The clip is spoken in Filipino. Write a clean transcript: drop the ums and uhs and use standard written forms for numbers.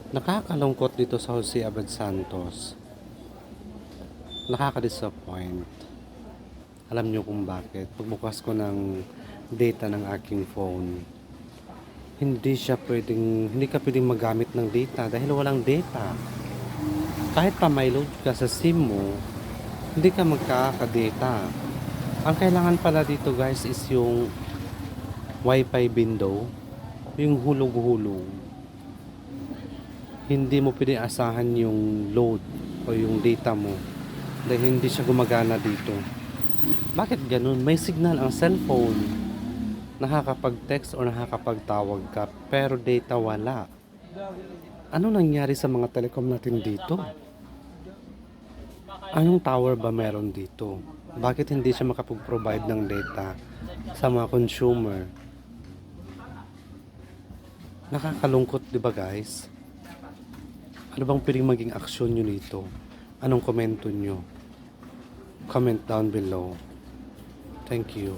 Nakakalungkot dito sa Jose Abad Santos. Nakaka-disappoint. Alam niyo kung bakit. Pagbukas ko ng data ng aking phone, hindi ka pwedeng magamit ng data dahil walang data. Kahit pa may load ka sa SIM mo, hindi ka magkaka-data. Ang kailangan pala dito guys is yung wifi window, yung hulog-hulog. Hindi mo pwede asahan yung load o yung data mo dahil hindi siya gumagana dito. Bakit ganun? May signal ang cellphone. Nakakapag-text o nakakapagtawag ka pero data wala. Ano nangyari sa mga telecom natin dito? Anong tower ba meron dito? Bakit hindi siya makapag-provide ng data sa mga consumer? Nakakalungkot, di ba guys? Ano bang pwedeng maging aksyon nyo dito? Anong komento nyo? Comment down below. Thank you.